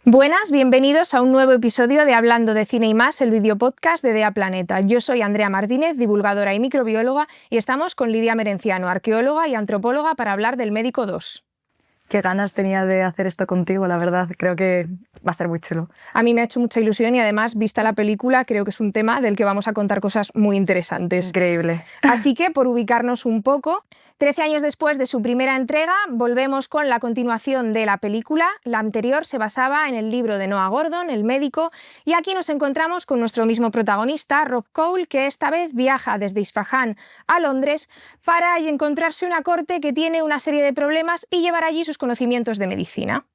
Buenas, bienvenidos a un nuevo episodio de Hablando de Cine y Más, el videopodcast de DEA Planeta. Yo soy Andrea Martínez, divulgadora y microbióloga, y estamos con Lidia Merenciano, arqueóloga y antropóloga, para hablar del Médico 2. Qué ganas tenía de hacer esto contigo, la verdad. Creo que va a ser muy chulo. A mí me ha hecho mucha ilusión y además, vista la película, creo que es un tema del que vamos a contar cosas muy interesantes. Increíble. Así que, por ubicarnos un poco, 13 años después de su primera entrega, volvemos con la continuación de la película. La anterior se basaba en el libro de Noah Gordon, El Médico, y aquí nos encontramos con nuestro mismo protagonista, Rob Cole, que esta vez viaja desde Isfahán a Londres para encontrarse una corte que tiene una serie de problemas y llevar allí sus conocimientos de medicina.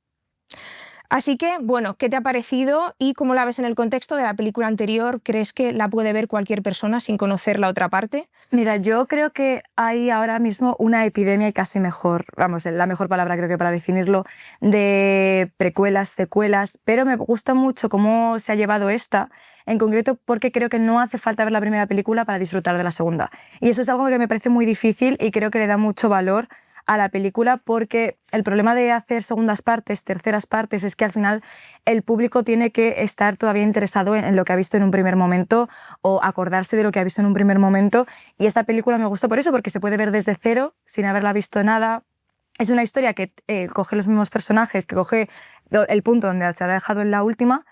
Así que, bueno, ¿qué te ha parecido y cómo la ves en el contexto de la película anterior? ¿Crees que la puede ver cualquier persona sin conocer la otra parte? Mira, yo creo que hay ahora mismo una epidemia y casi mejor, vamos, la mejor palabra creo que para definirlo, de precuelas, secuelas, pero me gusta mucho cómo se ha llevado esta, en concreto porque creo que no hace falta ver la primera película para disfrutar de la segunda. Y eso es algo que me parece muy difícil y creo que le da mucho valor a la película, porque el problema de hacer segundas partes, terceras partes, es que al final el público tiene que estar todavía interesado en lo que ha visto en un primer momento o acordarse de lo que ha visto en un primer momento, y esta película me gusta por eso, porque se puede ver desde cero, sin haberla visto nada. Es una historia que coge los mismos personajes, que coge el punto donde se ha dejado en la última,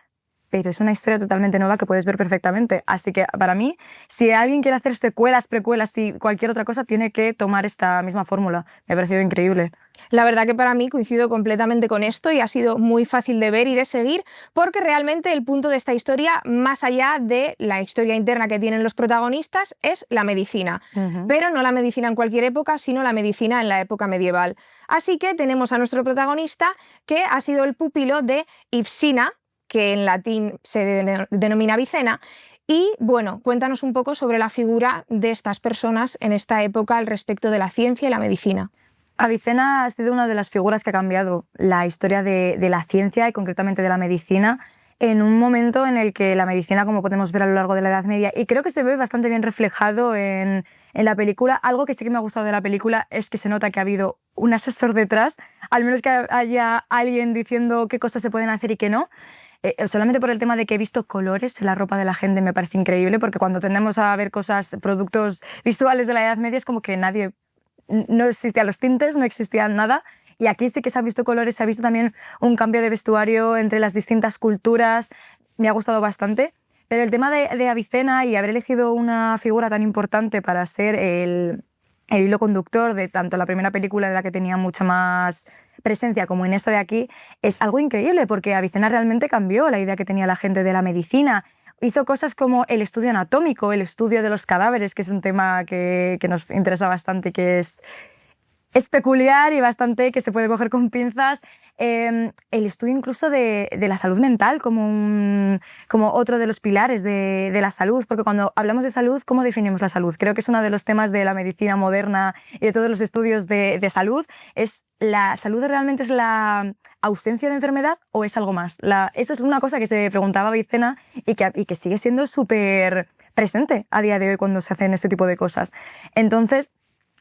pero es una historia totalmente nueva que puedes ver perfectamente. Así que para mí, si alguien quiere hacer secuelas, precuelas y cualquier otra cosa, tiene que tomar esta misma fórmula. Me ha parecido increíble. La verdad que para mí coincido completamente con esto y ha sido muy fácil de ver y de seguir, porque realmente el punto de esta historia, más allá de la historia interna que tienen los protagonistas, es la medicina. Pero no la medicina en cualquier época, sino la medicina en la época medieval. Así que tenemos a nuestro protagonista, que ha sido el pupilo de Ifsina, que en latín se denomina Avicena. Y bueno, cuéntanos un poco sobre la figura de estas personas en esta época al respecto de la ciencia y la medicina. Avicena ha sido una de las figuras que ha cambiado la historia de la ciencia y concretamente de la medicina, en un momento en el que la medicina, como podemos ver a lo largo de la Edad Media, y creo que se ve bastante bien reflejado en la película. Algo que sí que me ha gustado de la película es que se nota que ha habido un asesor detrás, al menos que haya alguien diciendo qué cosas se pueden hacer y qué no. Solamente por el tema de que he visto colores en la ropa de la gente me parece increíble, porque cuando tendemos a ver cosas, productos visuales de la Edad Media, es como que no existían los tintes, no existían nada. Y aquí sí que se han visto colores, se ha visto también un cambio de vestuario entre las distintas culturas. Me ha gustado bastante. Pero el tema de Avicena y haber elegido una figura tan importante para ser el hilo conductor de tanto la primera película, en la que tenía mucha más presencia, como en esta de aquí, es algo increíble, porque Avicena realmente cambió la idea que tenía la gente de la medicina. Hizo cosas como el estudio anatómico, el estudio de los cadáveres, que es un tema que nos interesa bastante, que es peculiar y bastante que se puede coger con pinzas. El estudio incluso de la salud mental como otro de los pilares de la salud, porque cuando hablamos de salud, ¿cómo definimos la salud? Creo que es uno de los temas de la medicina moderna y de todos los estudios de salud. ¿La salud realmente es la ausencia de enfermedad o es algo más? Eso es una cosa que se preguntaba Avicena y que sigue siendo súper presente a día de hoy cuando se hacen este tipo de cosas. Entonces,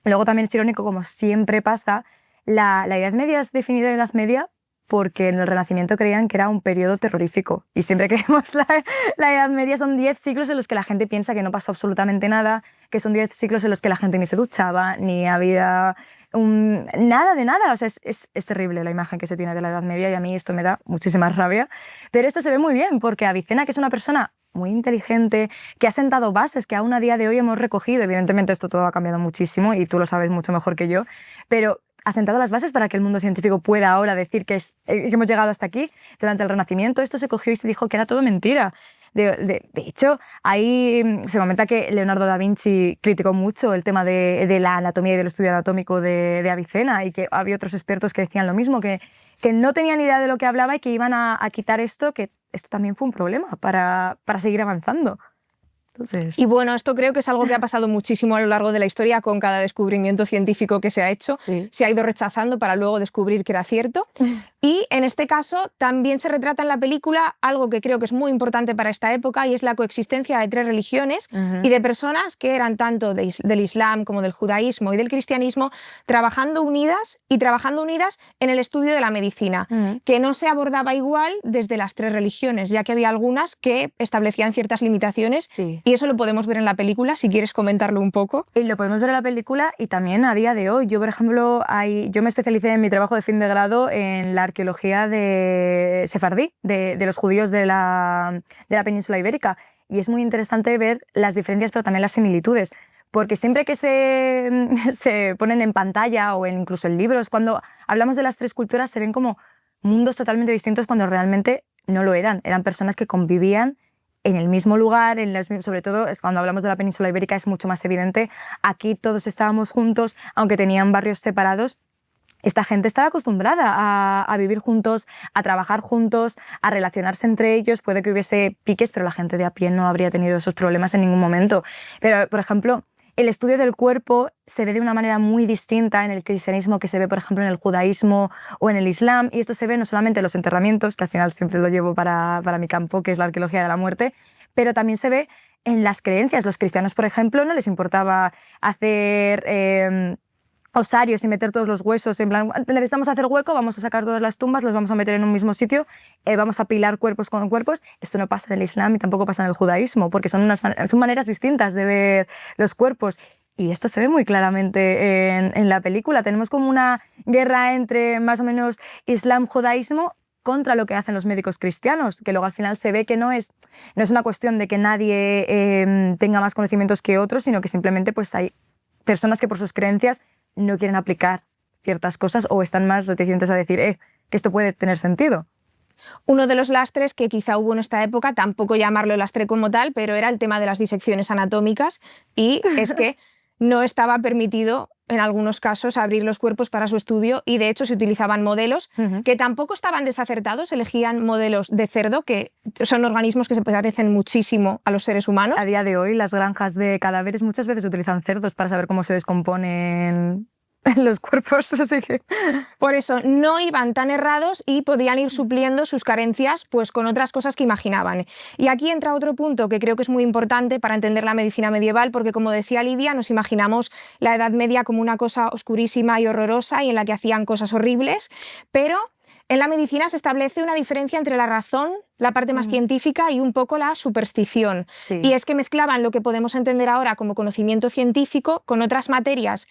luego también es irónico, como siempre pasa, la Edad Media es definida Edad Media porque en el Renacimiento creían que era un periodo terrorífico. Y siempre que vemos la Edad Media son 10 siglos en los que la gente piensa que no pasó absolutamente nada, que son 10 siglos en los que la gente ni se duchaba, ni había nada de nada. O sea, es terrible la imagen que se tiene de la Edad Media y a mí esto me da muchísima rabia. Pero esto se ve muy bien porque Avicena, que es una persona muy inteligente, que ha sentado bases que aún a día de hoy hemos recogido. Evidentemente esto todo ha cambiado muchísimo y tú lo sabes mucho mejor que yo, pero ha sentado las bases para que el mundo científico pueda ahora decir que hemos llegado hasta aquí. Durante el Renacimiento esto se cogió y se dijo que era todo mentira. De hecho, ahí se comenta que Leonardo da Vinci criticó mucho el tema de la anatomía y del estudio anatómico de Avicena, y que había otros expertos que decían lo mismo, que no tenían idea de lo que hablaba y que iban a quitar esto, que esto también fue un problema para seguir avanzando. Entonces, Y bueno, esto creo que es algo que ha pasado muchísimo a lo largo de la historia con cada descubrimiento científico que se ha hecho. sí. Se ha ido rechazando para luego descubrir que era cierto. Y en este caso también se retrata en la película algo que creo que es muy importante para esta época y es la coexistencia de tres religiones y de personas que eran tanto del Islam como del judaísmo y del cristianismo trabajando unidas en el estudio de la medicina, que no se abordaba igual desde las tres religiones, ya que había algunas que establecían ciertas limitaciones. Sí. Y eso lo podemos ver en la película, si quieres comentarlo un poco. Y lo podemos ver en la película y también a día de hoy. Yo, por ejemplo, yo me especialicé en mi trabajo de fin de grado en la arqueología de sefardí, de los judíos de la península ibérica. Y es muy interesante ver las diferencias, pero también las similitudes. Porque siempre que se ponen en pantalla o incluso en libros, cuando hablamos de las tres culturas, se ven como mundos totalmente distintos cuando realmente no lo eran. Eran personas que convivían en el mismo lugar, sobre todo cuando hablamos de la península ibérica es mucho más evidente. Aquí todos estábamos juntos, aunque tenían barrios separados. Esta gente estaba acostumbrada a vivir juntos, a trabajar juntos, a relacionarse entre ellos. Puede que hubiese piques, pero la gente de a pie no habría tenido esos problemas en ningún momento. Pero, por ejemplo, el estudio del cuerpo se ve de una manera muy distinta en el cristianismo que se ve, por ejemplo, en el judaísmo o en el islam. Y esto se ve no solamente en los enterramientos, que al final siempre lo llevo para mi campo, que es la arqueología de la muerte, pero también se ve en las creencias. Los cristianos, por ejemplo, no les importaba hacer osarios y meter todos los huesos. En plan, necesitamos hacer hueco, vamos a sacar todas las tumbas, los vamos a meter en un mismo sitio, vamos a apilar cuerpos con cuerpos. Esto no pasa en el Islam y tampoco pasa en el judaísmo, porque son maneras distintas de ver los cuerpos. Y esto se ve muy claramente en la película. Tenemos como una guerra entre más o menos Islam-judaísmo contra lo que hacen los médicos cristianos, que luego al final se ve que no es una cuestión de que nadie tenga más conocimientos que otros, sino que simplemente pues, hay personas que por sus creencias no quieren aplicar ciertas cosas o están más reticentes a decir que esto puede tener sentido. Uno de los lastres que quizá hubo en esta época, tampoco llamarlo lastre como tal, pero era el tema de las disecciones anatómicas y es que no estaba permitido en algunos casos abrir los cuerpos para su estudio y de hecho se utilizaban modelos que tampoco estaban desacertados, elegían modelos de cerdo, que son organismos que se parecen muchísimo a los seres humanos. A día de hoy las granjas de cadáveres muchas veces utilizan cerdos para saber cómo se descomponen los cuerpos, así que... Por eso no iban tan errados y podían ir supliendo sus carencias pues, con otras cosas que imaginaban. Y aquí entra otro punto que creo que es muy importante para entender la medicina medieval, porque como decía Lidia, nos imaginamos la Edad Media como una cosa oscurísima y horrorosa y en la que hacían cosas horribles, pero en la medicina se establece una diferencia entre la razón, la parte más científica y un poco la superstición. Sí. Y es que mezclaban lo que podemos entender ahora como conocimiento científico con otras materias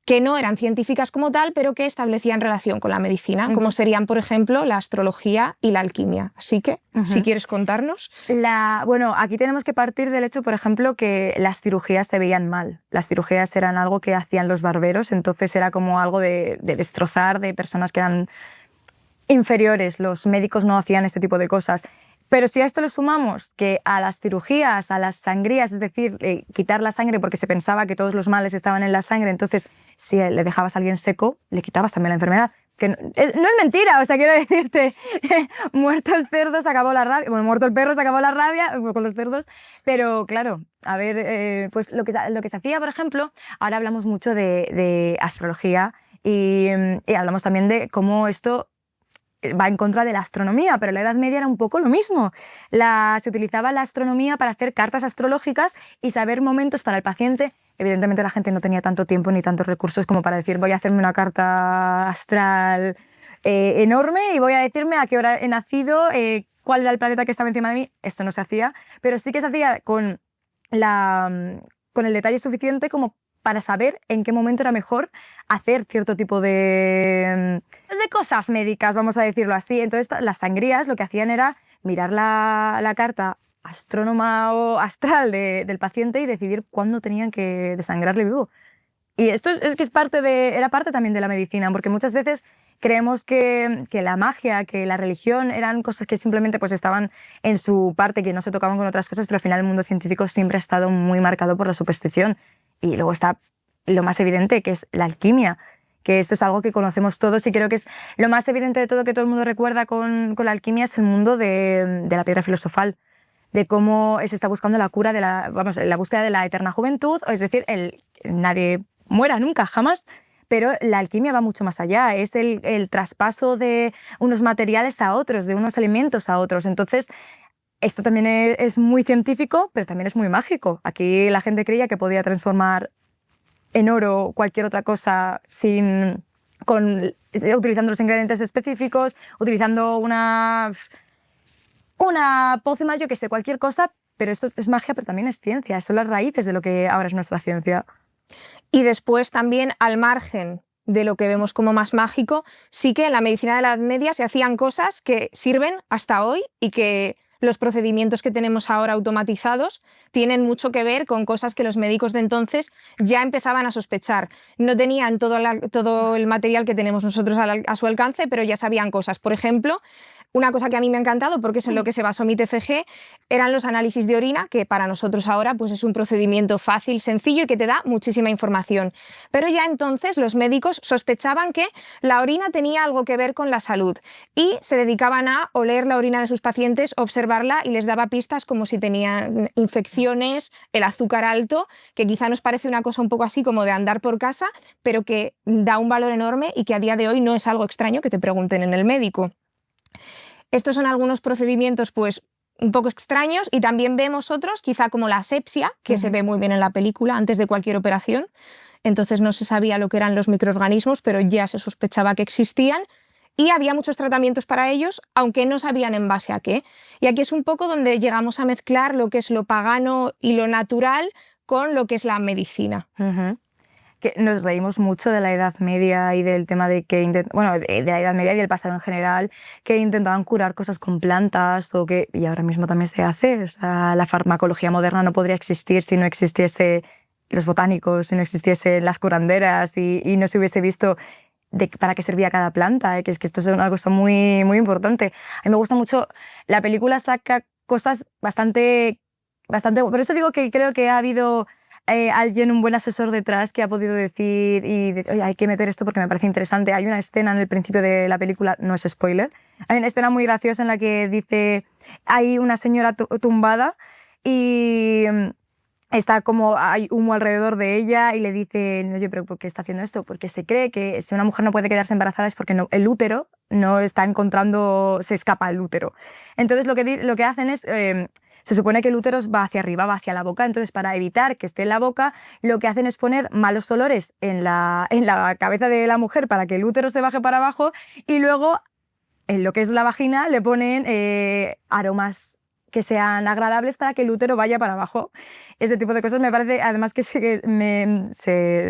que no eran científicas como tal, pero que establecían relación con la medicina, como serían, por ejemplo, la astrología y la alquimia. Así que, si quieres contarnos. Bueno, aquí tenemos que partir del hecho, por ejemplo, que las cirugías se veían mal. Las cirugías eran algo que hacían los barberos, entonces era como algo de destrozar, de personas que eran inferiores. Los médicos no hacían este tipo de cosas. Pero si a esto le sumamos que a las cirugías, a las sangrías, es decir, quitar la sangre porque se pensaba que todos los males estaban en la sangre, entonces si le dejabas a alguien seco, le quitabas también la enfermedad. Que no es mentira, o sea, quiero decirte, muerto el cerdo se acabó la rabia, bueno, muerto el perro se acabó la rabia con los cerdos, pero claro, a ver, pues lo que se hacía, por ejemplo, ahora hablamos mucho de astrología y hablamos también de cómo esto va en contra de la astronomía, pero en la Edad Media era un poco lo mismo. Se utilizaba la astronomía para hacer cartas astrológicas y saber momentos para el paciente. Evidentemente la gente no tenía tanto tiempo ni tantos recursos como para decir voy a hacerme una carta astral enorme y voy a decirme a qué hora he nacido, cuál era el planeta que estaba encima de mí. Esto no se hacía, pero sí que se hacía con el detalle suficiente como para saber en qué momento era mejor hacer cierto tipo de cosas médicas, vamos a decirlo así. Entonces, las sangrías lo que hacían era mirar la carta astrónoma o astral del paciente y decidir cuándo tenían que desangrarle vivo. Y esto es que era parte también de la medicina, porque muchas veces creemos que la magia, que la religión eran cosas que simplemente pues, estaban en su parte, que no se tocaban con otras cosas, pero al final el mundo científico siempre ha estado muy marcado por la superstición. Y luego está lo más evidente, que es la alquimia, que esto es algo que conocemos todos y creo que es lo más evidente de todo que todo el mundo recuerda con la alquimia, es el mundo de la piedra filosofal. de cómo se está buscando la cura la búsqueda de la eterna juventud, es decir, nadie muera nunca, jamás. Pero la alquimia va mucho más allá, es el traspaso de unos materiales a otros, de unos alimentos a otros. Entonces, esto también es muy científico, pero también es muy mágico. Aquí la gente creía que podía transformar en oro cualquier otra cosa utilizando los ingredientes específicos, utilizando una pócima, yo que sé, cualquier cosa, pero esto es magia, pero también es ciencia, son las raíces de lo que ahora es nuestra ciencia. Y después también, al margen de lo que vemos como más mágico, sí que en la medicina de la Edad Media se hacían cosas que sirven hasta hoy y que los procedimientos que tenemos ahora automatizados tienen mucho que ver con cosas que los médicos de entonces ya empezaban a sospechar. No tenían todo el material que tenemos nosotros a su alcance, pero ya sabían cosas. Por ejemplo, una cosa que a mí me ha encantado, porque es en lo que se basó mi TFG, eran los análisis de orina, que para nosotros ahora pues es un procedimiento fácil, sencillo y que te da muchísima información. Pero ya entonces los médicos sospechaban que la orina tenía algo que ver con la salud y se dedicaban a oler la orina de sus pacientes, observarla y les daba pistas como si tenían infecciones, el azúcar alto, que quizá nos parece una cosa un poco así como de andar por casa, pero que da un valor enorme y que a día de hoy no es algo extraño que te pregunten en el médico. Estos son algunos procedimientos pues un poco extraños y también vemos otros, quizá como la asepsia, que se ve muy bien en la película antes de cualquier operación. Entonces no se sabía lo que eran los microorganismos, pero ya se sospechaba que existían y había muchos tratamientos para ellos, aunque no sabían en base a qué. Y aquí es un poco donde llegamos a mezclar lo que es lo pagano y lo natural con lo que es la medicina. Que nos reímos mucho de la Edad Media y del tema de de la Edad Media y del pasado en general, que intentaban curar cosas con plantas y ahora mismo también se hace. O sea, la farmacología moderna no podría existir si no existiese los botánicos, si no existiesen las curanderas y no se hubiese visto para qué servía cada planta, que es que esto es una cosa muy, muy importante. A mí me gusta mucho, la película saca cosas bastante... Por eso digo que creo que ha habido un buen asesor detrás que ha podido decir oye, hay que meter esto porque me parece interesante. Hay una escena en el principio de la película, no es spoiler, hay una escena muy graciosa en la que dice, hay una señora tumbada y está como, hay humo alrededor de ella y le dice, oye, pero ¿por qué está haciendo esto? Porque se cree que si una mujer no puede quedarse embarazada es porque el útero no está se escapa el útero. Entonces lo que hacen es... se supone que el útero va hacia arriba, va hacia la boca, entonces para evitar que esté en la boca, lo que hacen es poner malos olores en la cabeza de la mujer para que el útero se baje para abajo y luego en lo que es la vagina le ponen aromas que sean agradables para que el útero vaya para abajo. Ese tipo de cosas me parece, además que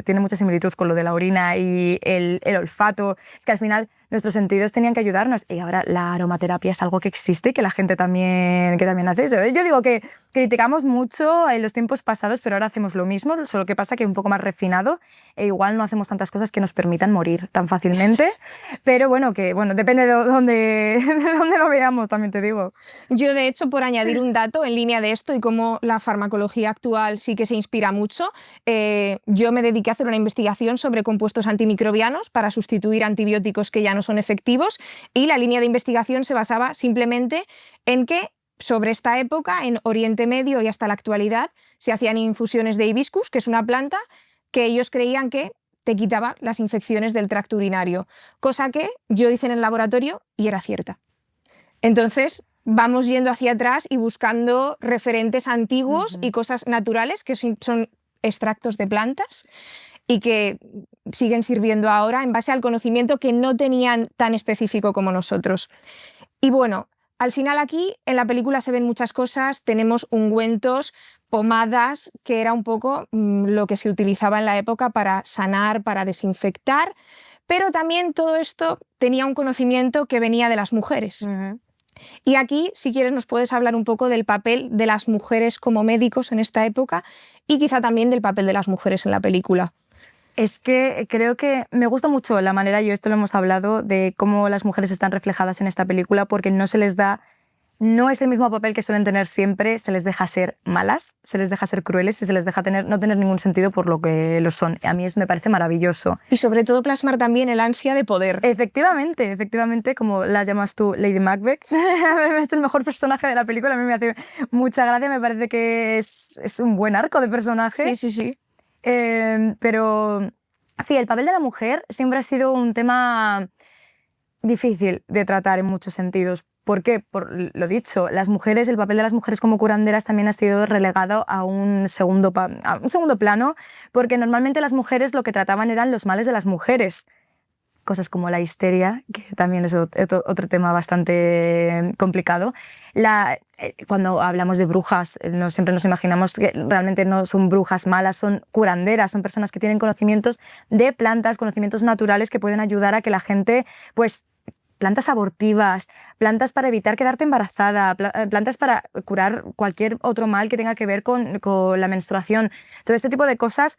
tiene mucha similitud con lo de la orina y el olfato. Es que al final nuestros sentidos tenían que ayudarnos y ahora la aromaterapia es algo que existe y que la gente también hace eso. Yo digo que criticamos mucho en los tiempos pasados, pero ahora hacemos lo mismo, solo que pasa que un poco más refinado e igual no hacemos tantas cosas que nos permitan morir tan fácilmente, pero depende de dónde lo veamos, también te digo. Yo, de hecho, por añadir un dato en línea de esto y cómo la farmacología actual sí que se inspira mucho, yo me dediqué a hacer una investigación sobre compuestos antimicrobianos para sustituir antibióticos que ya no son efectivos y la línea de investigación se basaba simplemente en que sobre esta época, en Oriente Medio y hasta la actualidad, se hacían infusiones de hibiscus, que es una planta que ellos creían que te quitaba las infecciones del tracto urinario, cosa que yo hice en el laboratorio y era cierta. Entonces, vamos yendo hacia atrás y buscando referentes antiguos y cosas naturales que son extractos de plantas y que siguen sirviendo ahora en base al conocimiento que no tenían tan específico como nosotros. Y bueno, al final aquí en la película se ven muchas cosas, tenemos ungüentos, pomadas, que era un poco lo que se utilizaba en la época para sanar, para desinfectar, pero también todo esto tenía un conocimiento que venía de las mujeres. Y aquí, si quieres, nos puedes hablar un poco del papel de las mujeres como médicos en esta época y quizá también del papel de las mujeres en la película. Es que creo que me gusta mucho la manera, y esto lo hemos hablado, de cómo las mujeres están reflejadas en esta película porque no se les da no es el mismo papel que suelen tener siempre, se les deja ser malas, se les deja ser crueles y se les deja no tener ningún sentido por lo que lo son. A mí eso me parece maravilloso. Y sobre todo plasmar también el ansia de poder. Efectivamente, como la llamas tú, Lady Macbeth, es el mejor personaje de la película, a mí me hace mucha gracia, me parece que es un buen arco de personaje. Sí. Pero sí, el papel de la mujer siempre ha sido un tema difícil de tratar en muchos sentidos. ¿Por qué? Por lo dicho, el papel de las mujeres como curanderas también ha sido relegado a un segundo plano, porque normalmente las mujeres lo que trataban eran los males de las mujeres. Cosas como la histeria, que también es otro tema bastante complicado. Cuando hablamos de brujas, siempre nos imaginamos que realmente no son brujas malas, son curanderas, son personas que tienen conocimientos de plantas, conocimientos naturales que pueden ayudar a que la gente, pues, plantas abortivas, plantas para evitar quedarte embarazada, plantas para curar cualquier otro mal que tenga que ver con la menstruación. Todo este tipo de cosas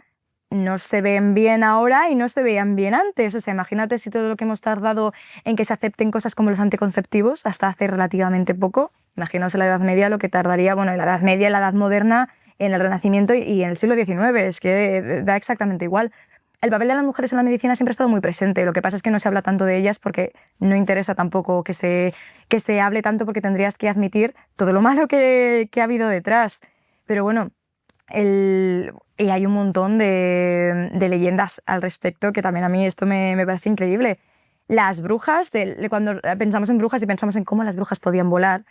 no se ven bien ahora y no se veían bien antes. O sea, imagínate si todo lo que hemos tardado en que se acepten cosas como los anticonceptivos hasta hace relativamente poco. Imaginaos en la Edad Media lo que tardaría, bueno, en la Edad Media, en la Edad Moderna, en el Renacimiento y en el siglo XIX. Es que da exactamente igual. El papel de las mujeres en la medicina siempre ha estado muy presente. Lo que pasa es que no se habla tanto de ellas porque no interesa tampoco que se hable tanto, porque tendrías que admitir todo lo malo que ha habido detrás. Pero bueno, y hay un montón de leyendas al respecto que también a mí esto me parece increíble. Las brujas, cuando pensamos en brujas y pensamos en cómo las brujas podían volar,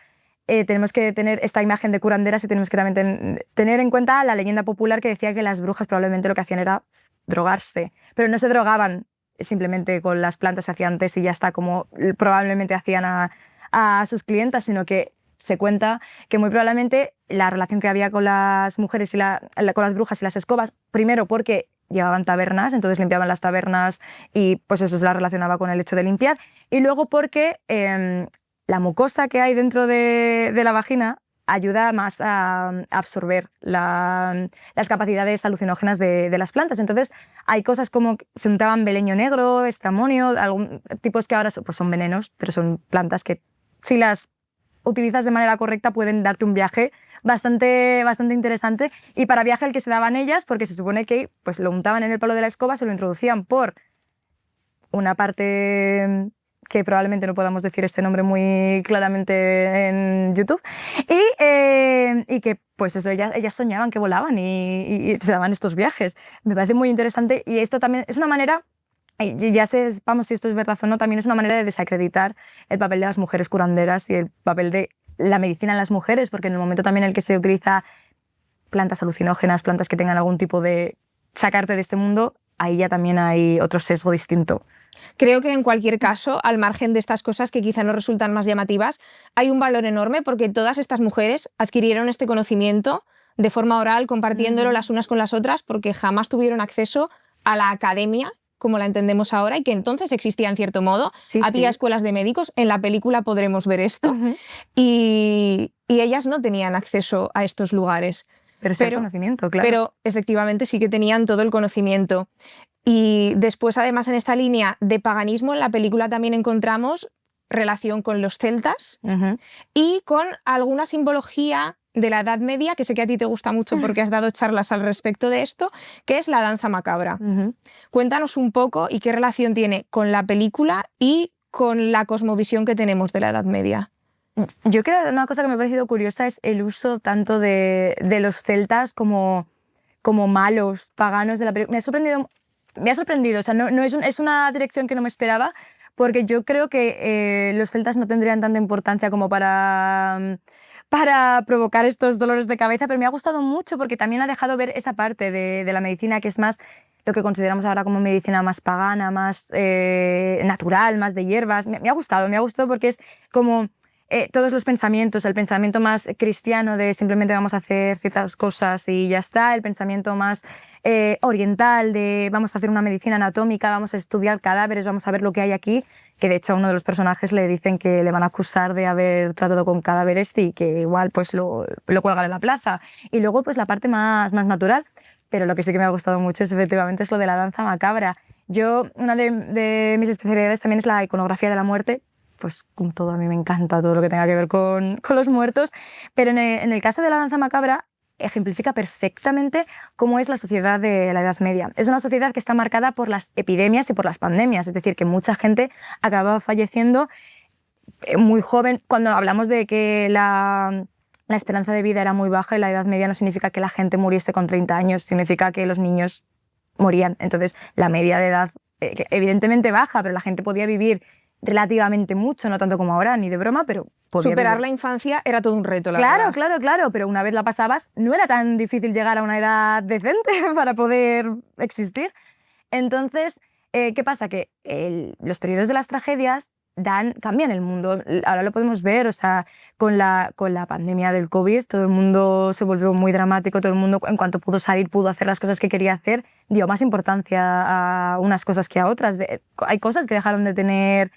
tenemos que tener esta imagen de curanderas y tenemos que también tener en cuenta la leyenda popular que decía que las brujas probablemente lo que hacían era drogarse, pero no se drogaban simplemente con las plantas que hacían test y ya está, como probablemente hacían a sus clientas, sino que se cuenta que muy probablemente la relación que había con las mujeres con las brujas y las escobas, primero porque llevaban tabernas, entonces limpiaban las tabernas y pues eso se la relacionaba con el hecho de limpiar, y luego porque la mucosa que hay dentro de la vagina ayuda más a absorber las capacidades alucinógenas de las plantas. Entonces hay cosas como se untaban beleño negro, estramonio, tipos que ahora pues son venenos, pero son plantas que si las utilizas de manera correcta pueden darte un viaje bastante interesante. Y para viaje el que se daban ellas, porque se supone que pues lo untaban en el palo de la escoba, se lo introducían por una parte que probablemente no podamos decir este nombre muy claramente en YouTube, y que pues eso, ellas soñaban que volaban y se daban estos viajes. Me parece muy interesante, y esto también es una manera, y ya sepamos si esto es verdad o no, también es una manera de desacreditar el papel de las mujeres curanderas y el papel de la medicina en las mujeres, porque en el momento también en el que se utiliza plantas alucinógenas, plantas que tengan algún tipo de sacarte de este mundo, ahí ya también hay otro sesgo distinto. Creo que en cualquier caso, al margen de estas cosas que quizá nos resultan más llamativas, hay un valor enorme porque todas estas mujeres adquirieron este conocimiento de forma oral, compartiéndolo las unas con las otras, porque jamás tuvieron acceso a la academia como la entendemos ahora y que entonces existía en cierto modo. Sí, Había sí. escuelas de médicos, en la película podremos ver esto, y ellas no tenían acceso a estos lugares. Pero sí el conocimiento, claro. Pero efectivamente sí que tenían todo el conocimiento. Y después, además, en esta línea de paganismo, en la película también encontramos relación con los celtas y con alguna simbología de la Edad Media, que sé que a ti te gusta mucho porque has dado charlas al respecto de esto, que es la danza macabra. Cuéntanos un poco y qué relación tiene con la película y con la cosmovisión que tenemos de la Edad Media. Yo creo que una cosa que me ha parecido curiosa es el uso tanto de los celtas como malos, paganos de la película. Me ha sorprendido, o sea, no es una dirección que no me esperaba, porque yo creo que los celtas no tendrían tanta importancia como para provocar estos dolores de cabeza, pero me ha gustado mucho porque también ha dejado ver esa parte de la medicina que es más lo que consideramos ahora como medicina más pagana, más natural, más de hierbas. Me ha gustado porque es como todos los pensamientos, el pensamiento más cristiano de simplemente vamos a hacer ciertas cosas y ya está, el pensamiento más oriental de vamos a hacer una medicina anatómica, vamos a estudiar cadáveres, vamos a ver lo que hay aquí, que de hecho a uno de los personajes le dicen que le van a acusar de haber tratado con cadáveres y que igual pues lo cuelgan en la plaza. Y luego pues la parte más natural, pero lo que sí que me ha gustado mucho es efectivamente es lo de la danza macabra. Una de mis especialidades también es la iconografía de la muerte. pues con todo, a mí me encanta todo lo que tenga que ver con los muertos, pero en el caso de la danza macabra ejemplifica perfectamente cómo es la sociedad de la Edad Media. Es una sociedad que está marcada por las epidemias y por las pandemias, es decir, que mucha gente acaba falleciendo muy joven. Cuando hablamos de que la esperanza de vida era muy baja en la Edad Media, no significa que la gente muriese con 30 años, significa que los niños morían. Entonces, la media de edad, evidentemente baja, pero la gente podía vivir relativamente mucho, no tanto como ahora, ni de broma, pero podía Superar vivir. la infancia era todo un reto, la verdad. Claro, pero una vez la pasabas, no era tan difícil llegar a una edad decente para poder existir. Entonces, ¿qué pasa? Que los periodos de las tragedias cambian el mundo. Ahora lo podemos ver, o sea, con la pandemia del COVID, todo el mundo se volvió muy dramático, todo el mundo, en cuanto pudo salir, pudo hacer las cosas que quería hacer, dio más importancia a unas cosas que a otras. Hay cosas que dejaron de tener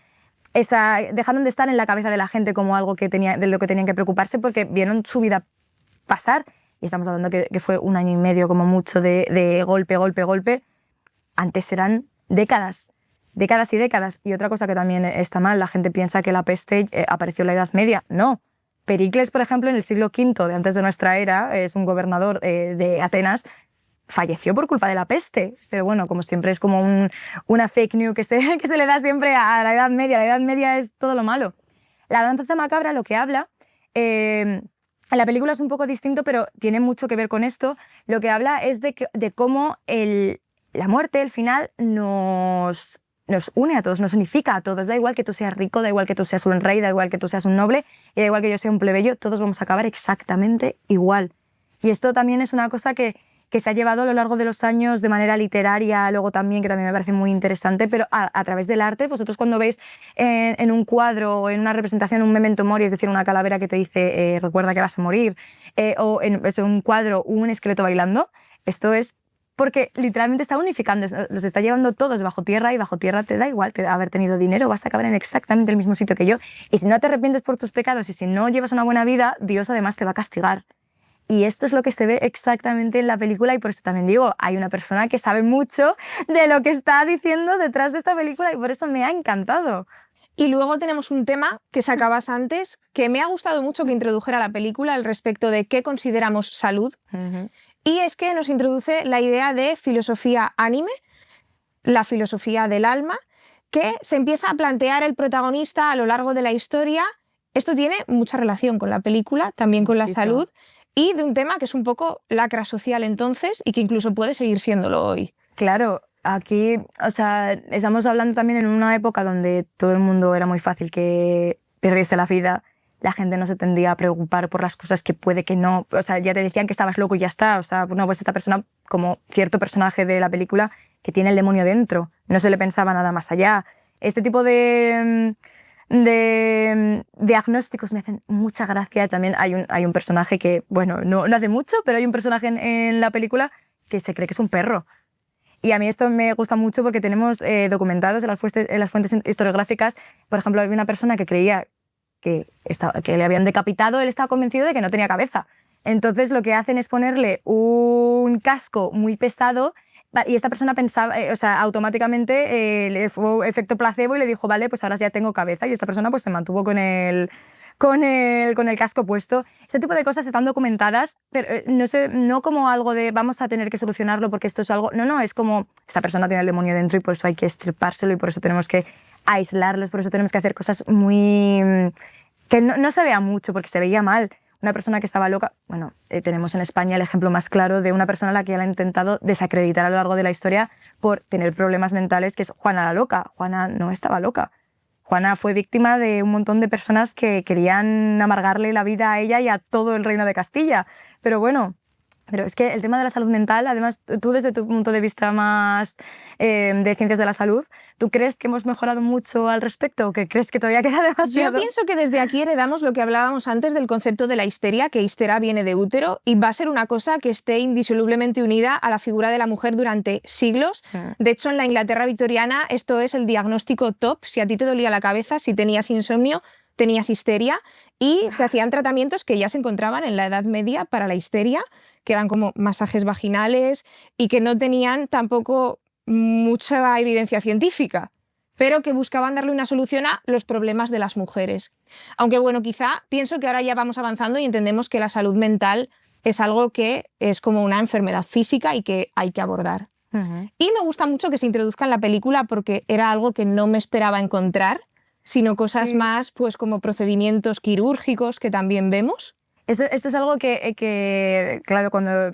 dejaron de estar en la cabeza de la gente como algo de lo que tenían que preocuparse, porque vieron su vida pasar, y estamos hablando que fue 1 año y medio como mucho de golpe. Antes eran décadas y décadas. Y otra cosa que también está mal, la gente piensa que la peste apareció en la Edad Media. No. Pericles, por ejemplo, en el siglo V, de antes de nuestra era, es un gobernador de Atenas, falleció por culpa de la peste. Pero bueno, como siempre es como una fake news que se le da siempre a la Edad Media. La Edad Media es todo lo malo. La danza macabra lo que habla, en la película es un poco distinto, pero tiene mucho que ver con esto. Lo que habla es de cómo la muerte, el final, nos une a todos, nos unifica a todos. Da igual que tú seas rico, da igual que tú seas un rey, da igual que tú seas un noble, y da igual que yo sea un plebeyo, todos vamos a acabar exactamente igual. Y esto también es una cosa que se ha llevado a lo largo de los años de manera literaria, luego también, que también me parece muy interesante, pero a través del arte. Vosotros cuando veis en un cuadro o en una representación un memento mori, es decir, una calavera que te dice recuerda que vas a morir, o en un cuadro un esqueleto bailando, esto es porque literalmente está unificando, los está llevando todos bajo tierra, y bajo tierra te da igual haber tenido dinero, vas a acabar en exactamente el mismo sitio que yo. Y si no te arrepientes por tus pecados y si no llevas una buena vida, Dios además te va a castigar. Y esto es lo que se ve exactamente en la película, y por eso también digo, hay una persona que sabe mucho de lo que está diciendo detrás de esta película, y por eso me ha encantado. Y luego tenemos un tema que sacabas antes, que me ha gustado mucho que introdujera la película al respecto de qué consideramos salud. Y es que nos introduce la idea de filosofía anime, la filosofía del alma, que se empieza a plantear el protagonista a lo largo de la historia. Esto tiene mucha relación con la película, también con la salud, y de un tema que es un poco lacra social entonces, y que incluso puede seguir siéndolo hoy. Claro, aquí, o sea, estamos hablando también en una época donde todo el mundo era muy fácil que perdiese la vida. La gente no se tendría a preocupar por las cosas que puede que no. O sea, ya te decían que estabas loco y ya está. O sea, no, pues esta persona, como cierto personaje de la película, que tiene el demonio dentro. No se le pensaba nada más allá. Este tipo de diagnósticos me hacen mucha gracia. También hay un personaje que, bueno, no hace mucho, pero hay un personaje en la película que se cree que es un perro. Y a mí esto me gusta mucho porque tenemos documentados en las fuentes historiográficas. Por ejemplo, había una persona que creía que le habían decapitado, él estaba convencido de que no tenía cabeza. Entonces lo que hacen es ponerle un casco muy pesado, y esta persona pensaba, o sea, automáticamente le fue efecto placebo y le dijo, vale, pues ahora ya tengo cabeza. Y esta persona pues se mantuvo con el casco puesto. Este tipo de cosas están documentadas, pero no como algo de vamos a tener que solucionarlo porque esto es algo. No, es como esta persona tiene el demonio dentro y por eso hay que extirpárselo, y por eso tenemos que aislarlos, por eso tenemos que hacer cosas muy que no se vea mucho, porque se veía mal. Una persona que estaba loca, bueno, tenemos en España el ejemplo más claro de una persona a la que ya la han intentado desacreditar a lo largo de la historia por tener problemas mentales, que es Juana la loca. Juana no estaba loca. Juana fue víctima de un montón de personas que querían amargarle la vida a ella y a todo el reino de Castilla. Pero bueno, es que el tema de la salud mental, además, tú desde tu punto de vista más de ciencias de la salud, ¿tú crees que hemos mejorado mucho al respecto o que crees que todavía queda demasiado? Yo pienso que desde aquí heredamos lo que hablábamos antes del concepto de la histeria, que histera viene de útero y va a ser una cosa que esté indisolublemente unida a la figura de la mujer durante siglos. De hecho, en la Inglaterra victoriana esto es el diagnóstico top. Si a ti te dolía la cabeza, si tenías insomnio, tenías histeria, y se hacían tratamientos que ya se encontraban en la Edad Media para la histeria, que eran como masajes vaginales y que no tenían tampoco mucha evidencia científica. pero que buscaban darle una solución a los problemas de las mujeres. Aunque bueno, quizá pienso que ahora ya vamos avanzando y entendemos que la salud mental es algo que es como una enfermedad física y que hay que abordar. Y me gusta mucho que se introduzca en la película porque era algo que no me esperaba encontrar, sino cosas más pues como procedimientos quirúrgicos que también vemos. Esto es algo que, claro, cuando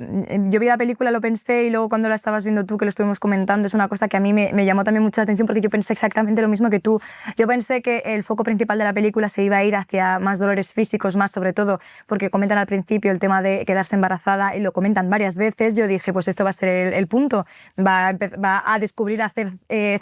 yo vi la película lo pensé y luego cuando la estabas viendo tú, que lo estuvimos comentando, es una cosa que a mí me llamó también mucha atención porque yo pensé exactamente lo mismo que tú. Yo pensé que el foco principal de la película se iba a ir hacia más dolores físicos, más sobre todo porque comentan al principio el tema de quedarse embarazada y lo comentan varias veces. Yo dije, pues esto va a ser el punto. Va a descubrir hacer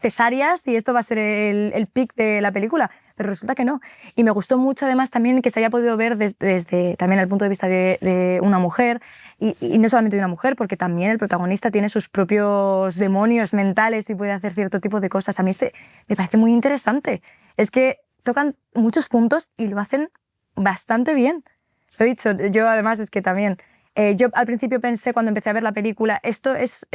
cesáreas y esto va a ser el pic de la película. Pero resulta que no. Y me gustó mucho además también que se haya podido ver desde también el punto de vista de una mujer y no solamente de una mujer, porque también el protagonista tiene sus propios demonios mentales y puede hacer cierto tipo de cosas. A mí me parece muy interesante. Es que tocan muchos puntos y lo hacen bastante bien. Lo he dicho, yo además es que también... yo al principio pensé cuando empecé a ver la película, esto es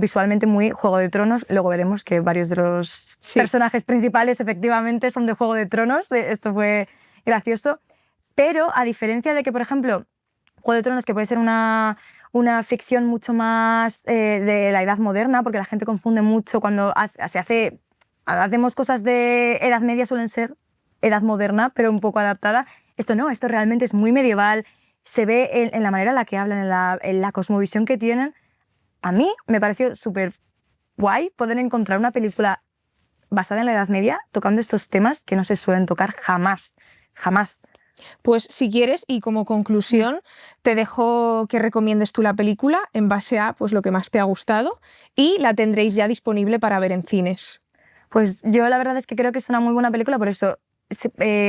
visualmente muy Juego de Tronos, luego veremos que varios de los personajes principales efectivamente son de Juego de Tronos, esto fue gracioso, pero a diferencia de que, por ejemplo, Juego de Tronos, que puede ser una ficción mucho más de la edad moderna, porque la gente confunde mucho cuando hacemos cosas de Edad Media, suelen ser edad moderna, pero un poco adaptada. Esto no, esto realmente es muy medieval. Se ve en la manera en la que hablan, en la cosmovisión que tienen. A mí me pareció súper guay poder encontrar una película basada en la Edad Media tocando estos temas que no se suelen tocar jamás, jamás. Pues si quieres, y como conclusión, te dejo que recomiendes tú la película en base a pues, lo que más te ha gustado y la tendréis ya disponible para ver en cines. Pues yo la verdad es que creo que es una muy buena película, por eso,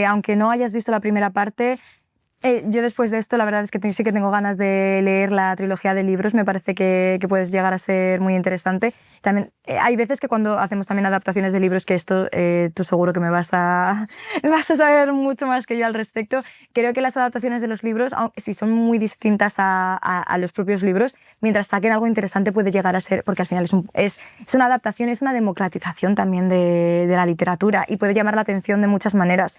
aunque no hayas visto la primera parte, yo después de esto la verdad es que sí que tengo ganas de leer la trilogía de libros, me parece que puedes llegar a ser muy interesante. También hay veces que cuando hacemos también adaptaciones de libros, que esto tú seguro que vas a saber mucho más que yo al respecto. Creo que las adaptaciones de los libros, aunque sí son muy distintas a los propios libros, mientras saquen algo interesante puede llegar a ser, porque al final es una adaptación, es una democratización también de la literatura y puede llamar la atención de muchas maneras.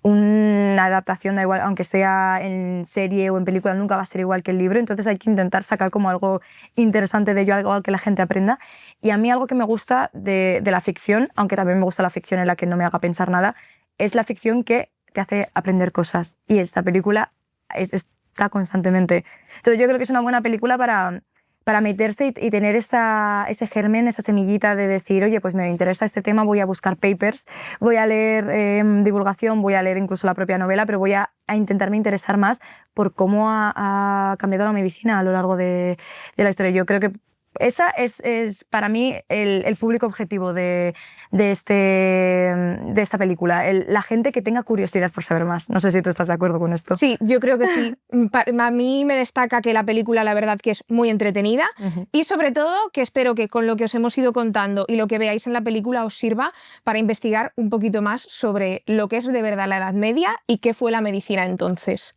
Una adaptación, da igual, aunque sea en serie o en película, nunca va a ser igual que el libro, entonces hay que intentar sacar como algo interesante de ello, algo que la gente aprenda. Y a mí algo que me gusta de la ficción, aunque también me gusta la ficción en la que no me haga pensar nada, es la ficción que te hace aprender cosas. Y esta película está constantemente. Entonces yo creo que es una buena película para meterse y tener ese germen, esa semillita de decir, oye, pues me interesa este tema, voy a buscar papers, voy a leer divulgación, voy a leer incluso la propia novela, pero voy a intentarme interesar más por cómo ha cambiado la medicina a lo largo de la historia. Yo creo que esa es para mí el público objetivo de esta película, la gente que tenga curiosidad por saber más. No sé si tú estás de acuerdo con esto. Sí, yo creo que sí. A mí me destaca que la película, la verdad, que es muy entretenida y sobre todo que espero que con lo que os hemos ido contando y lo que veáis en la película os sirva para investigar un poquito más sobre lo que es de verdad la Edad Media y qué fue la medicina entonces.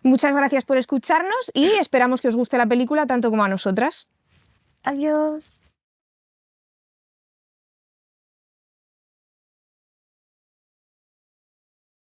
Muchas gracias por escucharnos y esperamos que os guste la película tanto como a nosotras. Adiós.